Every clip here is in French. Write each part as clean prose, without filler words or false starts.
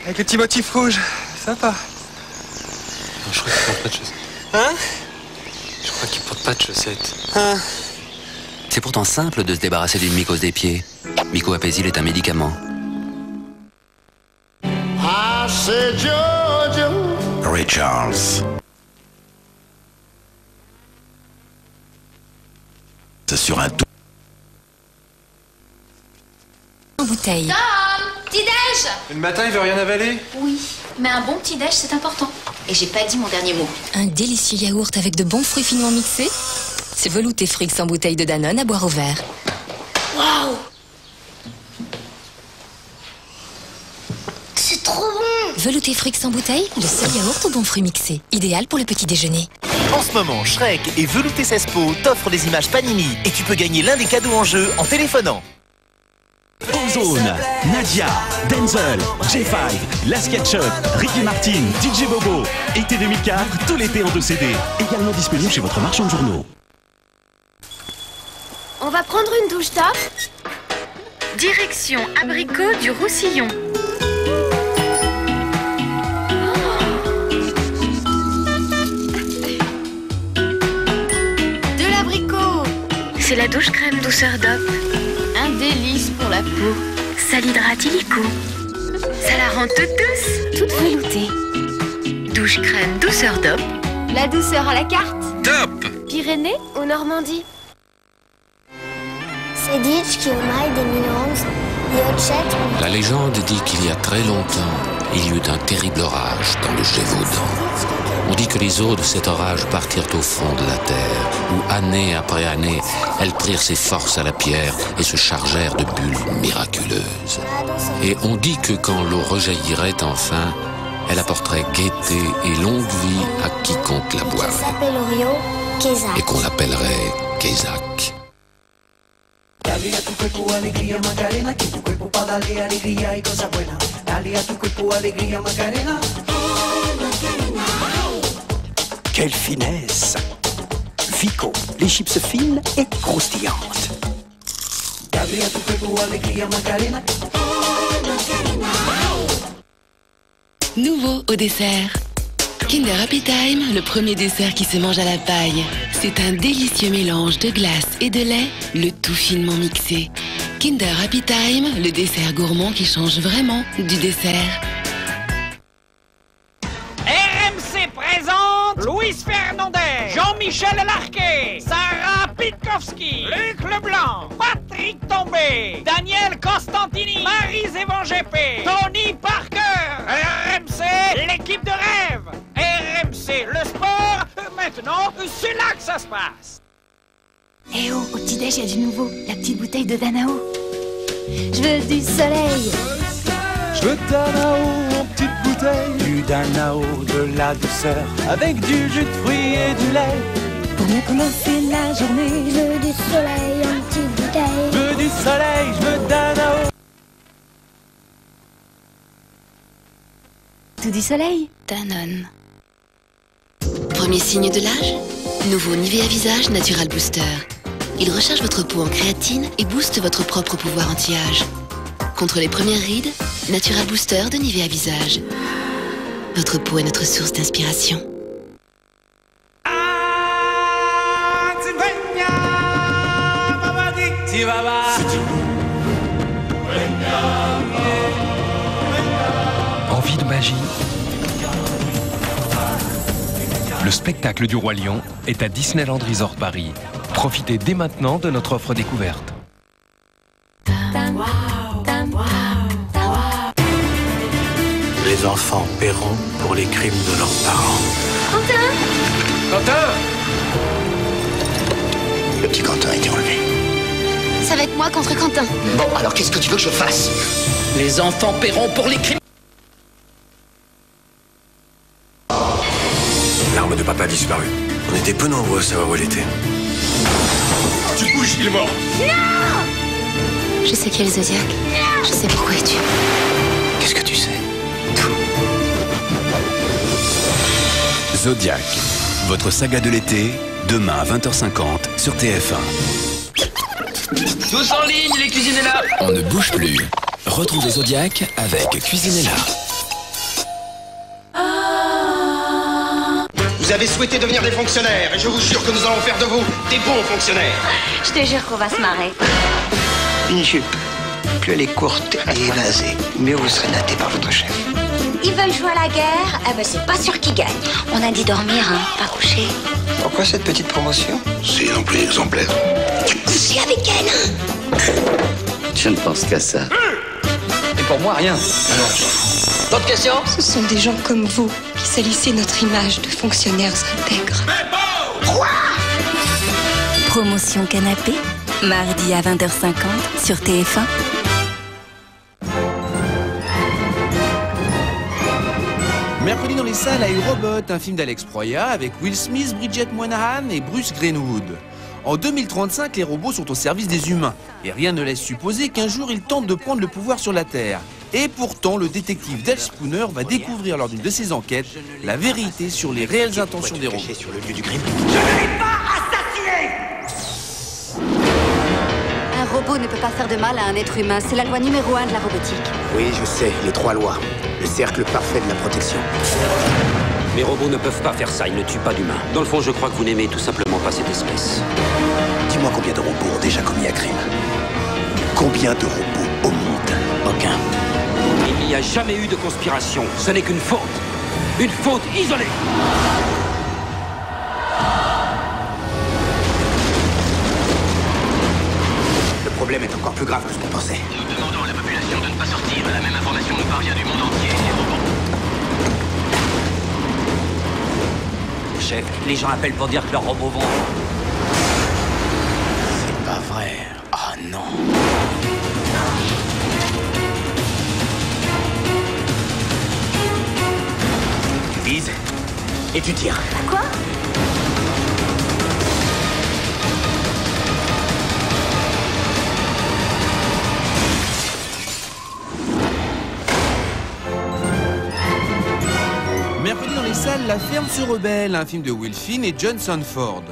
Avec le petit motif rouge. Sympa. Je crois qu'il porte pas de chaussettes. Hein? Je crois qu'il porte pas de chaussettes. Hein? C'est pourtant simple de se débarrasser d'une mycose des pieds. Mycoapésil est un médicament. Ray Charles. C'est sur un tout. En bouteille. Tom, petit-déj. Le matin, il veut rien avaler? Oui, mais un bon petit-déj, c'est important. Et j'ai pas dit mon dernier mot. Un délicieux yaourt avec de bons fruits finement mixés. C'est velouté Frix en bouteille de Danone à boire au verre. Waouh! C'est trop bon! Velouté Frix en bouteille, le seul yaourt aux bons fruits mixés. Idéal pour le petit déjeuner. En ce moment, Shrek et Velouté Cespo t'offrent des images Panini et tu peux gagner l'un des cadeaux en jeu en téléphonant. Ozone, Nadia, Denzel, J5, La SketchUp, Ricky Martin, DJ Bobo. Été 2004, tout l'été en 2 CD. Également disponible chez votre marchand de journaux. On va prendre une douche, top. Direction abricot du Roussillon. De l'abricot. C'est la douche crème douceur DOP. Un délice pour la peau. Ça l'hydrate illico. Ça la rend toute douce. Toute veloutée. Douche crème douceur DOP. La douceur à la carte. Top! Pyrénées ou Normandie? Si dice che ormai del 2011 gli oggetti... La légende dit qu'il y a très longtemps, il y eut un terrible orage dans le Gévaudan. On dit que les eaux de cet orage partirent au fond de la terre, où année après année, elles prirent ses forces à la pierre et se chargèrent de bulles miraculeuses. Et on dit que quand l'eau rejaillirait enfin, elle apporterait gaieté et longue vie à quiconque la boirait. Et qu'on l'appellerait Kézak. Dale a tu cuerpo alegría Macarena, que tu cuerpo pa' darle alegría y cosas buenas. Dale a tu cuerpo alegría Macarena. Quelle finesse! Vico, les chips fines et croustillantes. Dale a tu cuerpo alegría Macarena. Nouveau au dessert. Kinder Happy Time, le premier dessert qui se mange à la paille. C'est un délicieux mélange de glace et de lait, le tout finement mixé. Kinder Happy Time, le dessert gourmand qui change vraiment du dessert. RMC présente Luis Fernandez, Jean-Michel Larquet, Sarah Pitkowski, Luc Leblanc, Patrick Tombé, Daniel Costantini, Marie-Zévan Gépé, Tony Parker. RMC, l'équipe de rêve. RMC, le sport. Maintenant, c'est là que ça se passe. Eh oh, au petit-déj, il y a du nouveau. La petite bouteille de Danao. Je veux du soleil. Je veux Danao en petite bouteille. Du Danao, de la douceur, avec du jus de fruits et du lait. Pour mieux commencer la journée, je veux du soleil en petite bouteille. Je veux du soleil, je veux Danao. Tout du soleil. Danone. Premier signe de l'âge? Nouveau Nivea Visage Natural Booster. Il recharge votre peau en créatine et booste votre propre pouvoir anti-âge. Contre les premières rides, Natural Booster de Nivea Visage. Votre peau est notre source d'inspiration. Envie de magie? Le spectacle du Roi Lion est à Disneyland Resort Paris. Profitez dès maintenant de notre offre découverte. Les enfants paieront pour les crimes de leurs parents. Quentin! Quentin! Le petit Quentin a été enlevé. Ça va être moi contre Quentin. Bon, alors qu'est-ce que tu veux que je fasse? Les enfants paieront pour les crimes. L'arme de papa a disparu. On était peu nombreux à savoir où elle était. Tu bouges, il est mort. Non! Je sais qui est le Zodiac. Je sais pourquoi es-tu. Qu'est-ce que tu sais? Zodiac, votre saga de l'été, demain à 20h50 sur TF1. Tous en ligne, les cuisines là. On ne bouge plus. Retrouvez Zodiac avec Cuisinella. Vous avez souhaité devenir des fonctionnaires et je vous jure que nous allons faire de vous des bons fonctionnaires. Je te jure qu'on va se marrer. Une jupe. Plus elle est courte et évasée, mieux vous serez naté par votre chef. Ils veulent jouer à la guerre, eh ben c'est pas sûr qu'ils gagnent. On a dit dormir, hein, pas coucher. Pourquoi cette petite promotion? C'est non plus exemplaire. Coucher avec elle. Je ne pense qu'à ça. Et pour moi, rien. D'autres questions? Ce sont des gens comme vous qui salissez notre image de fonctionnaires intègres. Promotion canapé, mardi à 20h50 sur TF1. Mercredi dans les salles à iRobot, un film d'Alex Proya avec Will Smith, Bridget Moynahan et Bruce Greenwood. En 2035, les robots sont au service des humains. Et rien ne laisse supposer qu'un jour ils tentent de prendre le pouvoir sur la Terre. Et pourtant, le détective Dale Spooner va découvrir lors d'une de ses enquêtes la vérité sur les réelles intentions des robots. Sur le lieu du crime. Un robot ne peut pas faire de mal à un être humain. C'est la loi numéro 1 de la robotique. Oui, je sais, les 3 lois. Le cercle parfait de la protection. Les robots ne peuvent pas faire ça, ils ne tuent pas d'humains. Dans le fond, je crois que vous n'aimez tout simplement pas cette espèce. Dis-moi combien de robots ont déjà commis un crime? Combien de robots au monde? Aucun. Il n'y a jamais eu de conspiration. Ce n'est qu'une faute. Une faute isolée. Le problème est encore plus grave que ce qu'on pensait. Nous demandons à la population de ne pas sortir. La même information nous parvient du monde entier. Chef, les gens appellent pour dire que leurs robots vont... C'est pas vrai. Oh non. Tu vises et tu tires. Quoi? Mercredi dans les salles, La ferme se rebelle, un film de Will Finn et John Sanford.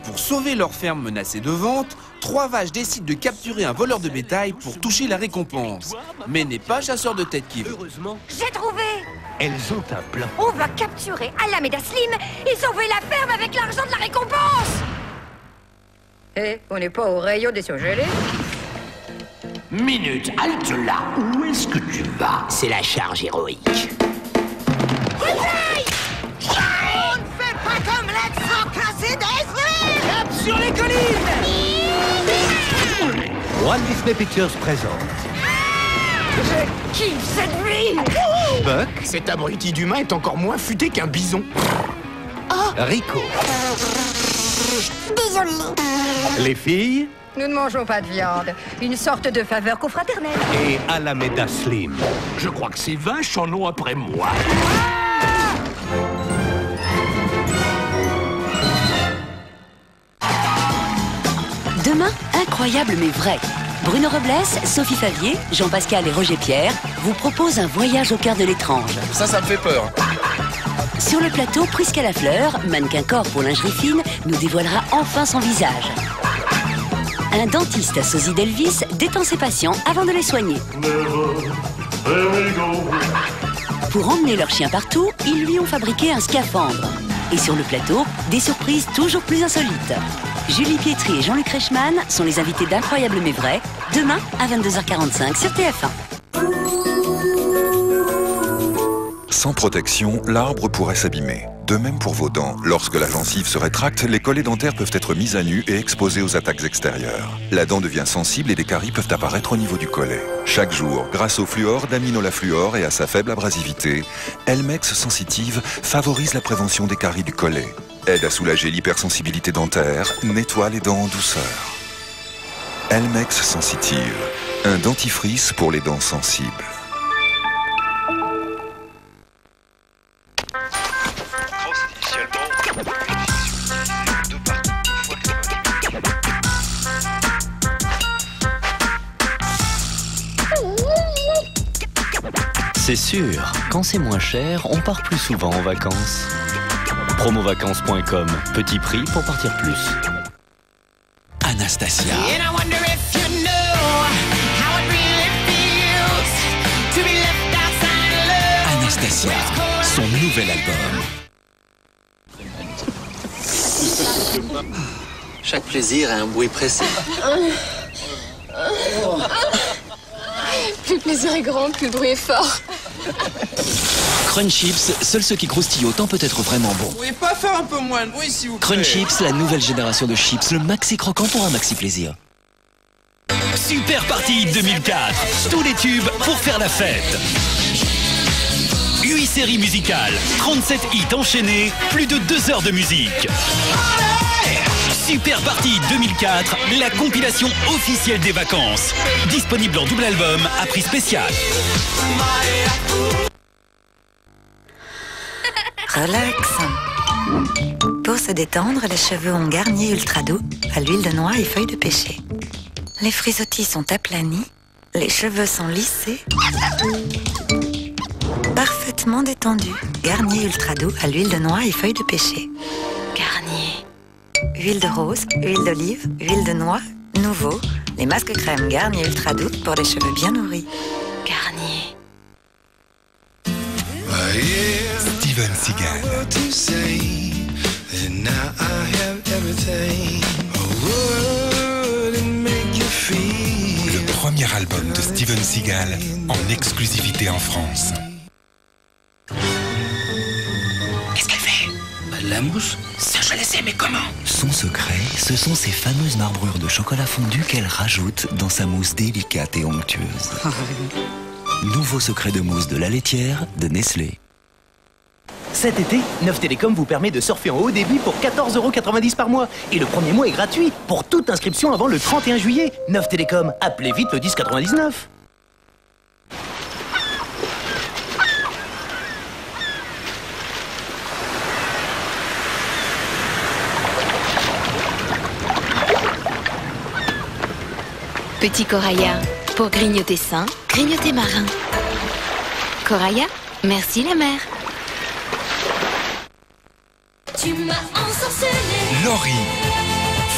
Pour sauver leur ferme menacée de vente, 3 vaches décident de capturer un voleur de bétail pour toucher la récompense. Mais n'est pas chasseur de tête qui veut. J'ai trouvé. Elles ont un plan. On va capturer Alameda Slim et sauver la ferme avec l'argent de la récompense. Eh, on n'est pas au rayon des surgelés? Minute, halte là. Où est-ce que tu vas? C'est la charge héroïque. On ne fait pas comme l'accent cassé d'Ezra! Cap sur les collines! Walt Disney Pictures présente Je kiffe cette ville! Buck, Cet abruti d'humain est encore moins futé qu'un bison. Rico. Désolé. Les filles Nous ne mangeons pas de viande. Une sorte de faveur confraternelle. et Alameda Slim. Je crois que ces vaches en ont après moi. Demain, incroyable mais vrai. Bruno Robles, Sophie Favier, Jean-Pascal et Roger Pierre vous proposent un voyage au cœur de l'étrange. Ça me fait peur. Sur le plateau, Prisca Lafleur, mannequin corps pour lingerie fine, nous dévoilera enfin son visage. Un dentiste sosie d'Elvis détend ses patients avant de les soigner. Pour emmener leur chien partout, ils lui ont fabriqué un scaphandre. Et sur le plateau, des surprises toujours plus insolites. Julie Pietri et Jean-Luc Reichmann sont les invités d'Incroyable mais vrai, demain à 22h45 sur TF1. Sans protection, l'arbre pourrait s'abîmer. De même pour vos dents. Lorsque la gencive se rétracte, les collets dentaires peuvent être mis à nu et exposés aux attaques extérieures. La dent devient sensible et des caries peuvent apparaître au niveau du collet. Chaque jour, grâce au fluor d'aminola-fluor et à sa faible abrasivité, Elmex Sensitive favorise la prévention des caries du collet. Aide à soulager l'hypersensibilité dentaire, nettoie les dents en douceur. Elmex Sensitive, un dentifrice pour les dents sensibles. C'est sûr, quand c'est moins cher, on part plus souvent en vacances. Promovacances.com, petit prix pour partir plus. Anastasia. Anastasia, son nouvel album. Chaque plaisir a un bruit pressé. Plus le plaisir est grand, plus le bruit est fort. Crunch Chips, seuls ceux qui croustillent autant peut être vraiment bon. Vous pouvez pas faire un peu moins de bruit, s'il vous plaît? Crunch Chips, la nouvelle génération de chips, le maxi croquant pour un maxi plaisir. Super Party 2004, tous les tubes pour faire la fête. 8 séries musicales, 37 hits enchaînés, plus de 2 heures de musique. Super Party 2004, la compilation officielle des vacances. Disponible en double album à prix spécial. Relax. Pour se détendre, les cheveux ont Garnier Ultra Doux à l'huile de noix et feuilles de pêcher. Les frisottis sont aplanis, les cheveux sont lissés, parfaitement détendus. Garnier Ultra Doux à l'huile de noix et feuilles de pêcher. Garnier. Huile de rose, huile d'olive, huile de noix, nouveau. Les masques crème Garnier Ultra Doux pour les cheveux bien nourris. Garnier. Steven Seagal. Le premier album de Steven Seagal en exclusivité en France. Qu'est-ce qu'elle fait? De la mousse? Ça je le sais, mais comment? Son secret, ce sont ces fameuses marbrures de chocolat fondu qu'elle rajoute dans sa mousse délicate et onctueuse. Nouveau secret de mousse de la laitière de Nestlé. Cet été, Neuf Télécom vous permet de surfer en haut débit pour 14,90 € par mois. Et le premier mois est gratuit pour toute inscription avant le 31 juillet. Neuf Télécom, appelez vite le 1099. Petit Coraya, pour grignoter sain, grignoter marin. Coraya, merci la mer. Tu m'as ensorcelé. Laurie,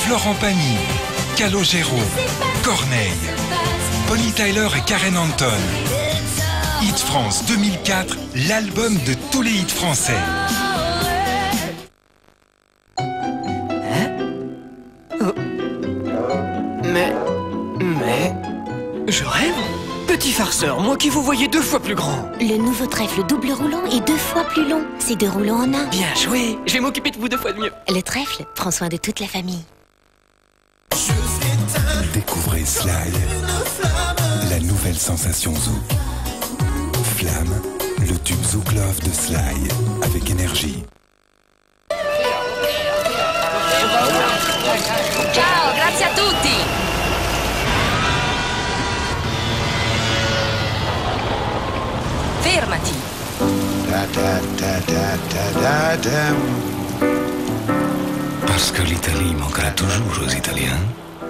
Florent Pagny, Calogero, Corneille, Bonnie Tyler et Karen Anton. Hit France 2004, l'album de tous les hits français. Mais... Je rêve? Petit farceur, moi qui vous voyais 2 fois plus grand. Le nouveau trèfle double roulant est 2 fois plus long. C'est 2 roulants en un. Bien joué. Je vais m'occuper de vous 2 fois de mieux. Le trèfle prend soin de toute la famille. Découvrez Sly, la nouvelle sensation Zouk. Flamme, le tube Zouk Love de Sly, avec énergie. Ciao, grazie a tutti. Fermati. Parce que l'Italie manquera toujours aux Italiens,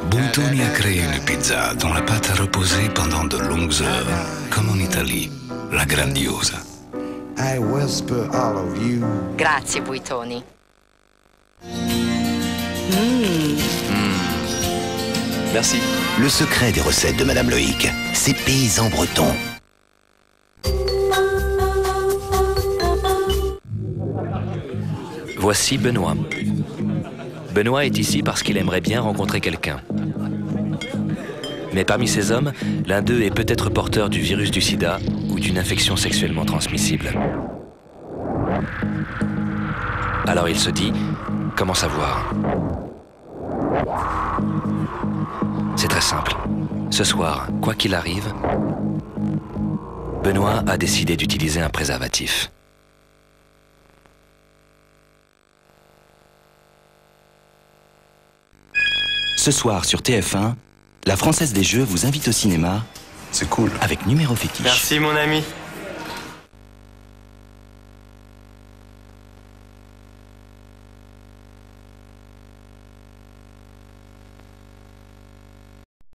Buitoni a créé une pizza dont la pâte a reposé pendant de longues heures, comme en Italie, la Grandiosa. Grazie, Buitoni. Merci. Le secret des recettes de Madame Loïc, c'est paysans bretons. Voici Benoît. Benoît est ici parce qu'il aimerait bien rencontrer quelqu'un. Mais parmi ces hommes, l'un d'eux est peut-être porteur du virus du sida ou d'une infection sexuellement transmissible. Alors il se dit, comment savoir? C'est très simple. Ce soir, quoi qu'il arrive, Benoît a décidé d'utiliser un préservatif. Ce soir sur TF1, la Française des Jeux vous invite au cinéma. C'est cool. Avec numéro fétiche. Merci mon ami.